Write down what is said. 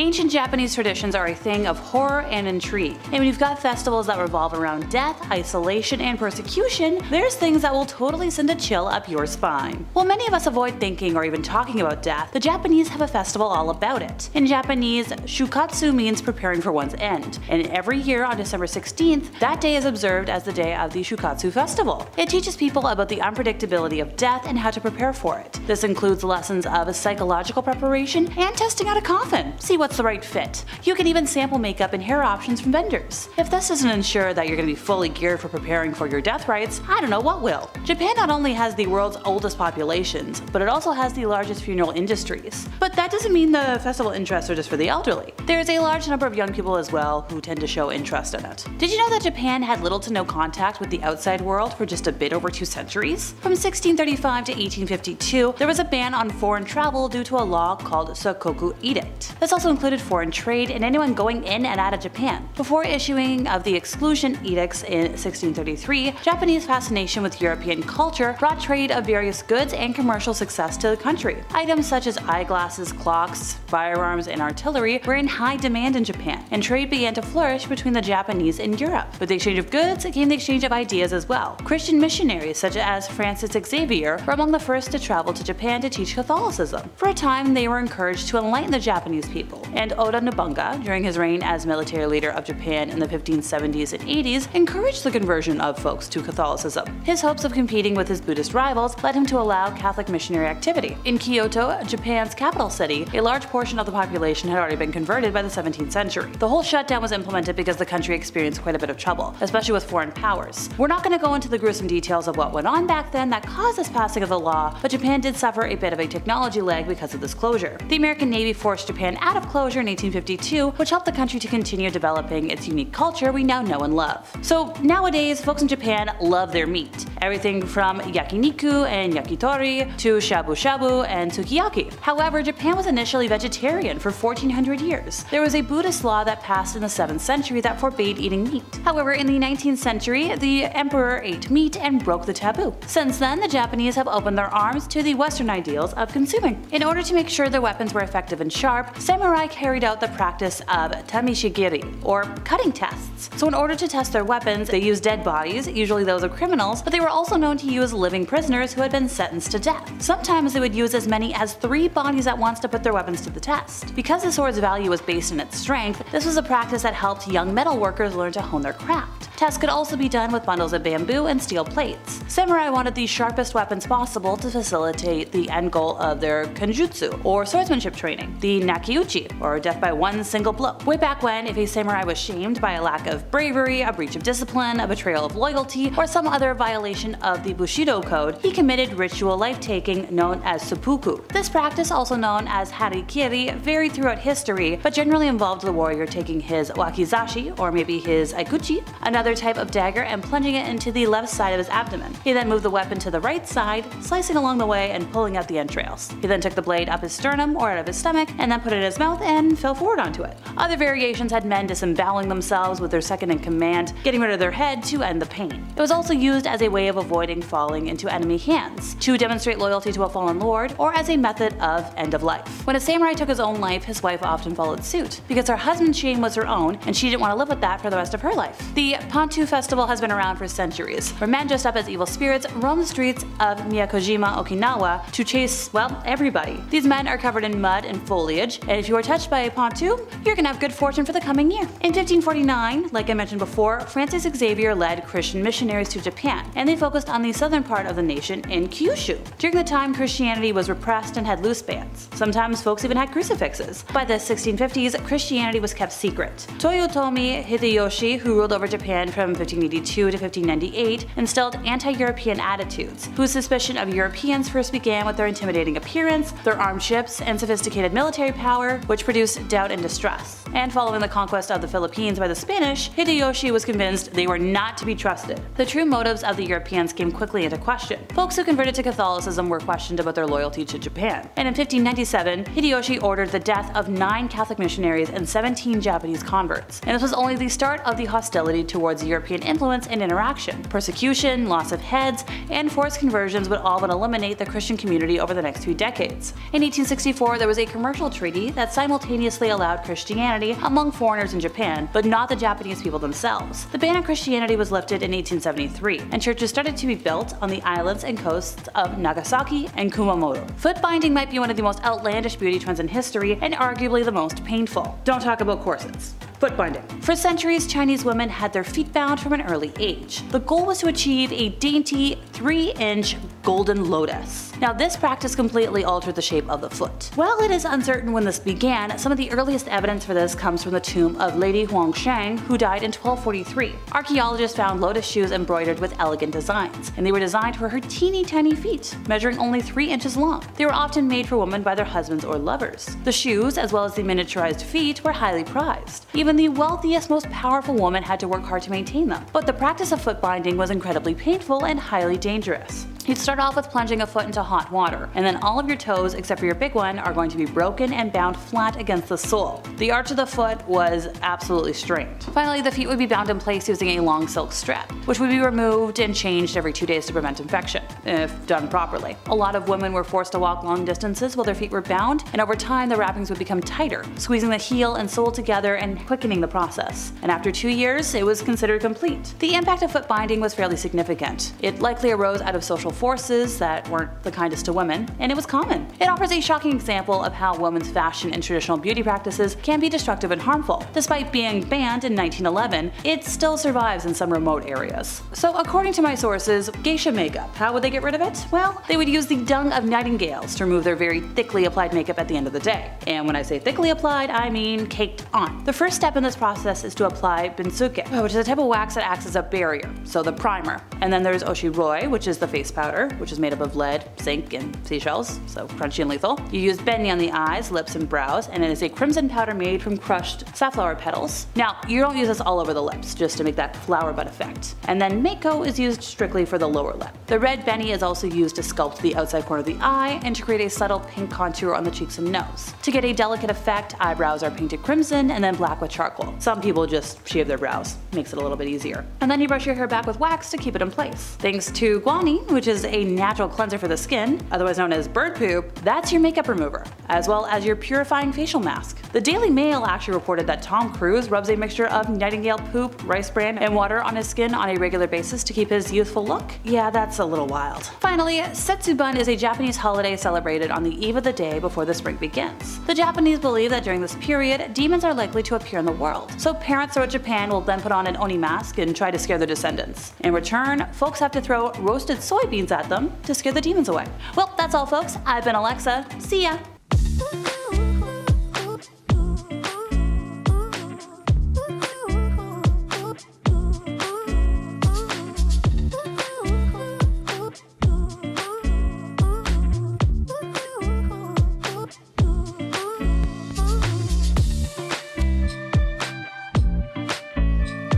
Ancient Japanese traditions are a thing of horror and intrigue, and when you've got festivals that revolve around death, isolation, and persecution, there's things that will totally send a chill up your spine. While many of us avoid thinking or even talking about death, the Japanese have a festival all about it. In Japanese, shukatsu means preparing for one's end, and every year on December 16th, that day is observed as the day of the Shukatsu festival. It teaches people about the unpredictability of death and how to prepare for it. This includes lessons of psychological preparation and testing out a coffin. See what's the right fit. You can even sample makeup and hair options from vendors. If this doesn't ensure that you're going to be fully geared for preparing for your death rites, I don't know what will. Japan not only has the world's oldest populations, but it also has the largest funeral industries. But that doesn't mean the festival interests are just for the elderly. There's a large number of young people as well who tend to show interest in it. Did you know that Japan had little to no contact with the outside world for just a bit over 2 centuries? From 1635 to 1852, there was a ban on foreign travel due to a law called Sakoku Edict. This also included foreign trade and anyone going in and out of Japan. Before issuing of the exclusion edicts in 1633, Japanese fascination with European culture brought trade of various goods and commercial success to the country. Items such as eyeglasses, clocks, firearms, and artillery were in high demand in Japan, and trade began to flourish between the Japanese and Europe. With the exchange of goods came the exchange of ideas as well. Christian missionaries such as Francis Xavier were among the first to travel to Japan to teach Catholicism. For a time, they were encouraged to enlighten the Japanese people, and Oda Nobunaga, during his reign as military leader of Japan in the 1570s and 80s, encouraged the conversion of folks to Catholicism. His hopes of competing with his Buddhist rivals led him to allow Catholic missionary activity. In Kyoto, Japan's capital city, a large portion of the population had already been converted by the 17th century. The whole shutdown was implemented because the country experienced quite a bit of trouble, especially with foreign powers. We're not going to go into the gruesome details of what went on back then that caused this passing of the law, but Japan did suffer a bit of a technology lag because of this closure. The American Navy forced Japan out of closure in 1852, which helped the country to continue developing its unique culture we now know and love. So nowadays, folks in Japan love their meat. Everything from yakiniku and yakitori to shabu shabu and sukiyaki. However, Japan was initially vegetarian for 1400 years. There was a Buddhist law that passed in the 7th century that forbade eating meat. However, in the 19th century, the emperor ate meat and broke the taboo. Since then, the Japanese have opened their arms to the Western ideals of consuming. In order to make sure their weapons were effective and sharp, samurai carried out the practice of tamishigiri, or cutting tests. So in order to test their weapons, they used dead bodies, usually those of criminals, but they were also known to use living prisoners who had been sentenced to death. Sometimes they would use as many as 3 bodies at once to put their weapons to the test. Because the sword's value was based in its strength, this was a practice that helped young metal workers learn to hone their craft. Tests could also be done with bundles of bamboo and steel plates. Samurai wanted the sharpest weapons possible to facilitate the end goal of their kanjutsu, or swordsmanship training, the nakiuchi, or death by one single blow. Way back when, if a samurai was shamed by a lack of bravery, a breach of discipline, a betrayal of loyalty, or some other violation of the Bushido code, he committed ritual life-taking known as seppuku. This practice, also known as harikiri, varied throughout history, but generally involved the warrior taking his wakizashi, or maybe his aikuchi, another type of dagger, and plunging it into the left side of his abdomen. He then moved the weapon to the right side, slicing along the way and pulling out the entrails. He then took the blade up his sternum or out of his stomach, and then put it in his mouth and fell forward onto it. Other variations had men disemboweling themselves with their second in command, getting rid of their head to end the pain. It was also used as a way of avoiding falling into enemy hands, to demonstrate loyalty to a fallen lord, or as a method of end of life. When a samurai took his own life, his wife often followed suit, because her husband's shame was her own, and she didn't want to live with that for the rest of her life. The Pontu festival has been around for centuries, where men dressed up as evil spirits roam the streets of Miyakojima, Okinawa to chase, well, everybody. These men are covered in mud and foliage, and if you are touched by a Pontu, you're gonna have good fortune for the coming year. In 1549, like I mentioned before, Francis Xavier led Christian missionaries to Japan, and they focused on the southern part of the nation in Kyushu. During the time, Christianity was repressed and had loose bands. Sometimes folks even had crucifixes. By the 1650s, Christianity was kept secret. Toyotomi Hideyoshi, who ruled over Japan from 1582 to 1598, instilled anti-European attitudes, whose suspicion of Europeans first began with their intimidating appearance, their armed ships, and sophisticated military power, which produced doubt and distrust. And following the conquest of the Philippines by the Spanish, Hideyoshi was convinced they were not to be trusted. The true motives of the Europeans came quickly into question. Folks who converted to Catholicism were questioned about their loyalty to Japan. And in 1597, Hideyoshi ordered the death of 9 Catholic missionaries and 17 Japanese converts. And this was only the start of the hostility towards towards European influence and interaction. Persecution, loss of heads, and forced conversions would all but eliminate the Christian community over the next few decades. In 1864, there was a commercial treaty that simultaneously allowed Christianity among foreigners in Japan, but not the Japanese people themselves. The ban on Christianity was lifted in 1873, and churches started to be built on the islands and coasts of Nagasaki and Kumamoto. Foot binding might be one of the most outlandish beauty trends in history, and arguably the most painful. Don't talk about corsets. Foot binding. For centuries, Chinese women had their feet bound from an early age. The goal was to achieve a dainty 3-inch golden lotus. Now, this practice completely altered the shape of the foot. While it is uncertain when this began, some of the earliest evidence for this comes from the tomb of Lady Huangsheng, who died in 1243. Archaeologists found lotus shoes embroidered with elegant designs, and they were designed for her teeny tiny feet, measuring only 3 inches long. They were often made for women by their husbands or lovers. The shoes, as well as the miniaturized feet, were highly prized. Even the wealthiest, most powerful woman had to work hard to maintain them. But the practice of foot binding was incredibly painful and highly dangerous. You'd start off with plunging a foot into hot water, and then all of your toes, except for your big one, are going to be broken and bound flat against the sole. The arch of the foot was absolutely strained. Finally, the feet would be bound in place using a long silk strap, which would be removed and changed every 2 days to prevent infection, if done properly. A lot of women were forced to walk long distances while their feet were bound, and over time the wrappings would become tighter, squeezing the heel and sole together and quickening the process. And after 2 years, it was considered complete. The impact of foot binding was fairly significant. It likely arose out of social forces that weren't the kindest to women, and it was common. It offers a shocking example of how women's fashion and traditional beauty practices can be destructive and harmful. Despite being banned in 1911, it still survives in some remote areas. So according to my sources, geisha makeup, how would they get rid of it? Well, they would use the dung of nightingales to remove their very thickly applied makeup at the end of the day. And when I say thickly applied, I mean caked on. The first step in this process is to apply binsuke, which is a type of wax that acts as a barrier, so the primer. And then there's oshiroi, which is the face powder, which is made up of lead, zinc, and seashells, so crunchy and lethal. You use benny on the eyes, lips, and brows, and it is a crimson powder made from crushed safflower petals. Now, you don't use this all over the lips, just to make that flower bud effect. And then mako is used strictly for the lower lip. The red benny is also used to sculpt the outside corner of the eye and to create a subtle pink contour on the cheeks and nose. To get a delicate effect, eyebrows are painted crimson and then black with charcoal. Some people just shave their brows, makes it a little bit easier. And then you brush your hair back with wax to keep it in place. Thanks to guanine, which is a natural cleanser for the skin, otherwise known as bird poop, that's your makeup remover, as well as your purifying facial mask. The Daily Mail actually reported that Tom Cruise rubs a mixture of nightingale poop, rice bran, and water on his skin on a regular basis to keep his youthful look. Yeah, that's a little wild. Finally, Setsubun is a Japanese holiday celebrated on the eve of the day before the spring begins. The Japanese believe that during this period, demons are likely to appear in the world, so parents throughout Japan will then put on an oni mask and try to scare their descendants. In return, folks have to throw roasted soybeans at them to scare the demons away. Well, that's all folks. I've been Alexa. See ya!